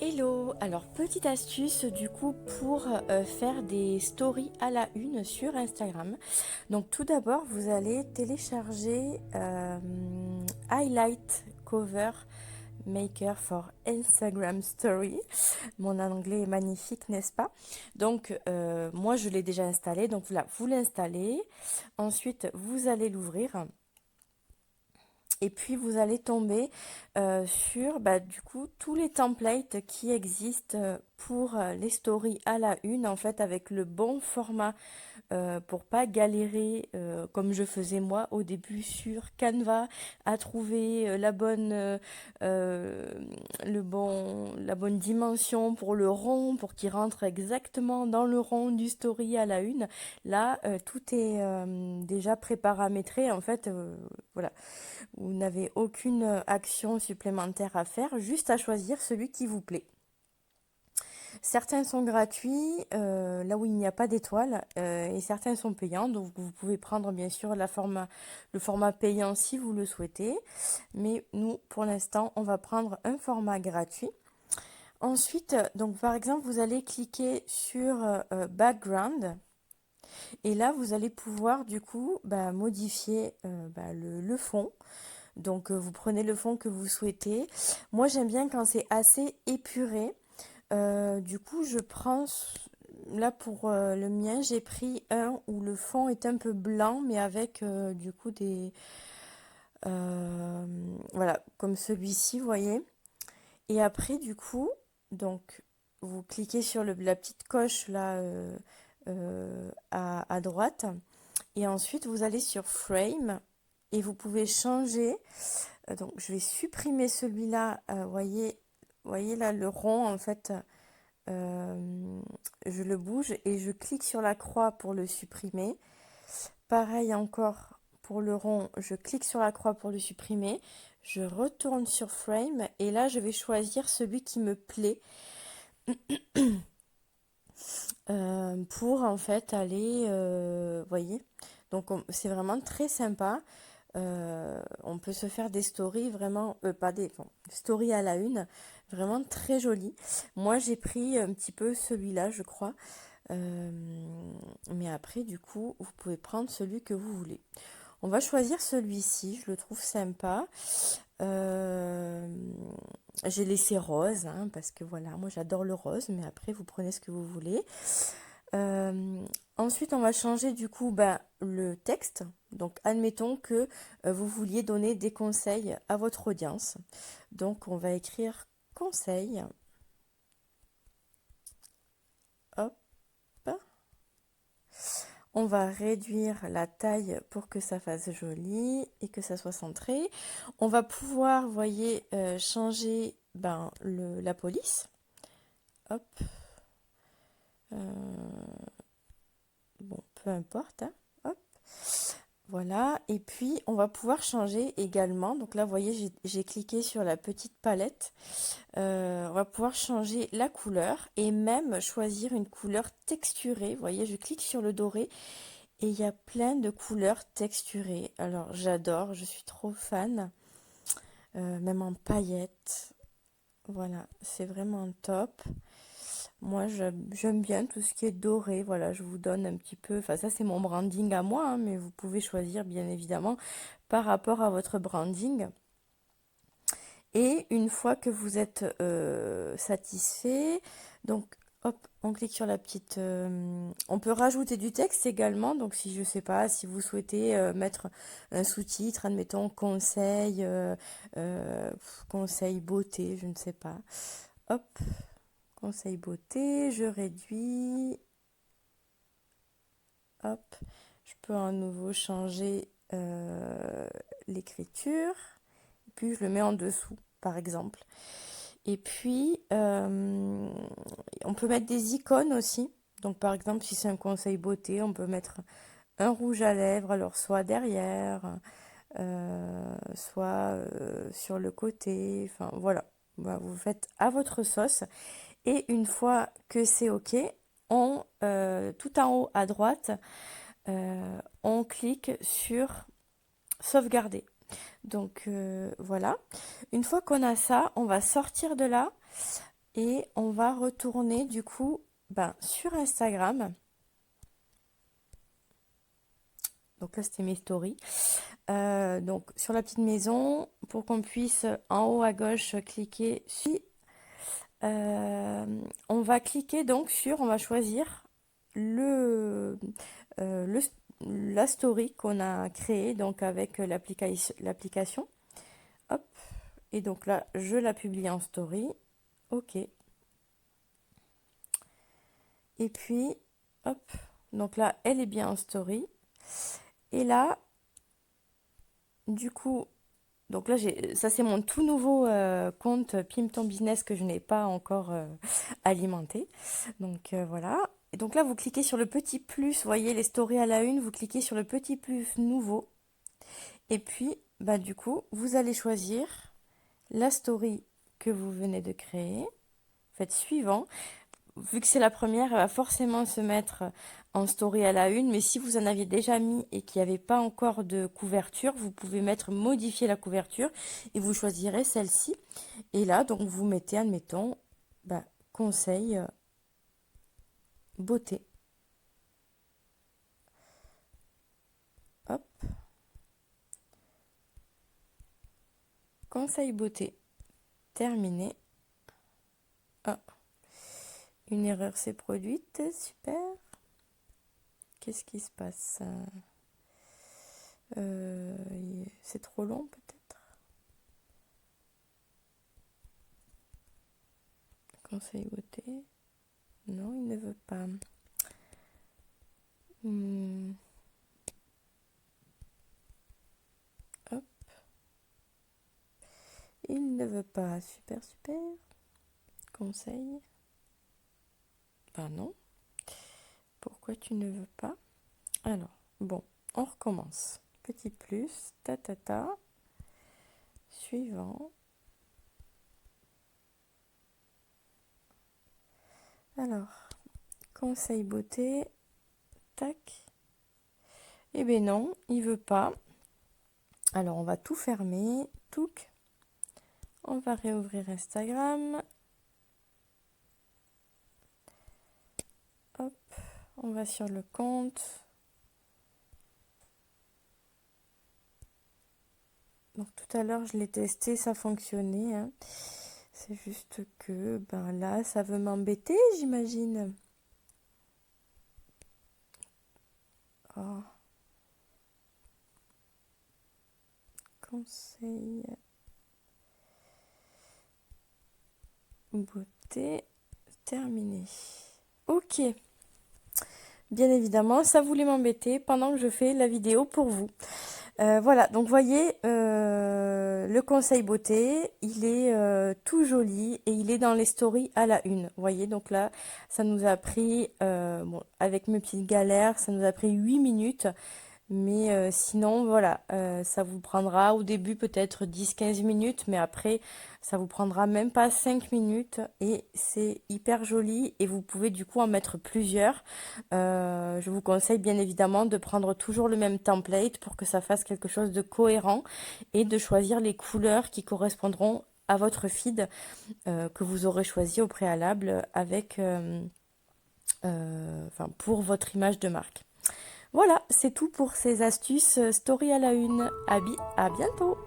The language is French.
Hello, alors petite astuce du coup pour faire des stories à la une sur Instagram. Donc tout d'abord vous allez télécharger Highlight Cover Maker for Instagram Story. Mon anglais est magnifique, n'est-ce pas? Donc moi je l'ai déjà installé, donc là vous l'installez. Ensuite vous allez l'ouvrir. Et puis vous allez tomber sur du coup tous les templates qui existent pour les stories à la une en fait avec le bon format pour pas galérer comme je faisais moi au début sur Canva à trouver euh, la bonne dimension pour le rond pour qu'il rentre exactement dans le rond du story à la une. Là tout est déjà préparamétré en fait voilà. Vous n'avez aucune action supplémentaire à faire, juste à choisir celui qui vous plaît. Certains sont gratuits, là où il n'y a pas d'étoiles, et certains sont payants. Donc vous pouvez prendre bien sûr le format payant si vous le souhaitez. Mais nous, pour l'instant, on va prendre un format gratuit. Ensuite, donc par exemple, vous allez cliquer sur Background. Et là, vous allez pouvoir du coup modifier le fond. Donc vous prenez le fond que vous souhaitez. Moi j'aime bien quand c'est assez épuré. Du coup je prends, là pour le mien, j'ai pris un où le fond est un peu blanc mais avec du coup euh, voilà, comme celui-ci, vous voyez. Et après du coup, donc vous cliquez sur la petite coche là à droite. Et ensuite vous allez sur Frame et vous pouvez changer. Donc je vais supprimer celui-là. Voyez là le rond en fait. Je le bouge et je clique sur la croix pour le supprimer. Pareil encore pour le rond, je clique sur la croix pour le supprimer. Je retourne sur Frame et là je vais choisir celui qui me plaît pour en fait aller, voyez. Donc c'est vraiment très sympa. On peut se faire des stories vraiment, pas des bon, stories à la une, vraiment très jolies. Moi j'ai pris un petit peu celui-là, je crois. Euh, mais après, du coup, vous pouvez prendre celui que vous voulez. On va choisir celui-ci, je le trouve sympa. Euh, j'ai laissé rose, hein, parce que voilà, moi j'adore le rose, mais après vous prenez ce que vous voulez. Euh, Ensuite, on va changer du coup le texte. Donc, admettons que vous vouliez donner des conseils à votre audience. Donc, on va écrire conseil. Hop. On va réduire la taille pour que ça fasse joli et que ça soit centré. On va pouvoir, vous voyez, changer la police. Hop. Euh, bon, peu importe, hein. Hop. Voilà. Et puis, on va pouvoir changer également. Donc là, vous voyez, j'ai cliqué sur la petite palette. On va pouvoir changer la couleur et même choisir une couleur texturée. Vous voyez, je clique sur le doré. Et il y a plein de couleurs texturées. Alors j'adore, je suis trop fan. Même en paillettes. Voilà, c'est vraiment top. Moi j'aime bien tout ce qui est doré. Voilà, je vous donne un petit peu. Enfin, ça c'est mon branding à moi, hein, mais vous pouvez choisir bien évidemment par rapport à votre branding. Et une fois que vous êtes satisfait, donc hop, on clique sur la petite. On peut rajouter du texte également. Donc si je sais pas, si vous souhaitez mettre un sous-titre, admettons conseil beauté, je ne sais pas. Hop, conseil beauté, je réduis. Hop, je peux à nouveau changer l'écriture. Puis je le mets en dessous, par exemple. Et puis, on peut mettre des icônes aussi. Donc, par exemple, si c'est un conseil beauté, on peut mettre un rouge à lèvres, alors soit derrière, soit sur le côté. Enfin, voilà. Vous faites à votre sauce. Et une fois que c'est OK, tout en haut à droite, on clique sur sauvegarder. Donc voilà. Une fois qu'on a ça, on va sortir de là. Et on va retourner du coup sur Instagram. Donc là, c'était mes stories. Donc sur la petite maison, pour qu'on puisse en haut à gauche cliquer sur... on va cliquer donc sur, on va choisir le, euh, le- la story qu'on a créée donc avec l'application. Hop. Et donc là, je la publie en story. OK. Et puis, hop. Donc là, elle est bien en story. Et là, du coup, donc là, ça c'est mon tout nouveau compte Pim Ton Business que je n'ai pas encore alimenté. Donc voilà. Et donc là, vous cliquez sur le petit plus, vous voyez les stories à la une, vous cliquez sur le petit plus nouveau. Et puis, du coup, vous allez choisir la story que vous venez de créer. Faites suivant. Vu que c'est la première, elle va forcément se mettre en story à la une. Mais si vous en aviez déjà mis et qu'il n'y avait pas encore de couverture, vous pouvez mettre modifier la couverture et vous choisirez celle-ci. Et là, donc, vous mettez, admettons, conseil beauté. Hop. Conseil beauté. Terminé. Ah, une erreur s'est produite. Super. Qu'est-ce qui se passe? C'est trop long peut-être. Conseil beauté. Non, il ne veut pas. Hop. Il ne veut pas. Super, super. Conseil. Non. Pourquoi tu ne veux pas? Alors, bon, on recommence. Petit plus. Ta ta ta. Suivant. Alors, conseil beauté. Tac. Eh bien non, il veut pas. Alors, on va tout fermer. Touc. On va réouvrir Instagram. Hop. On va sur le compte. Donc tout à l'heure, je l'ai testé, ça fonctionnait. Hein. C'est juste que là, ça veut m'embêter, j'imagine. Oh. Conseil beauté terminé. Ok. Bien évidemment, ça voulait m'embêter pendant que je fais la vidéo pour vous. Voilà, donc voyez, le conseil beauté, il est tout joli et il est dans les stories à la une. Vous voyez, donc là, ça nous a pris, avec mes petites galères, ça nous a pris 8 minutes. Mais sinon, voilà, ça vous prendra au début peut-être 10-15 minutes, mais après, ça vous prendra même pas 5 minutes et c'est hyper joli et vous pouvez du coup en mettre plusieurs. Je vous conseille bien évidemment de prendre toujours le même template pour que ça fasse quelque chose de cohérent et de choisir les couleurs qui correspondront à votre feed que vous aurez choisi au préalable avec, pour votre image de marque. Voilà, c'est tout pour ces astuces story à la une. À bientôt!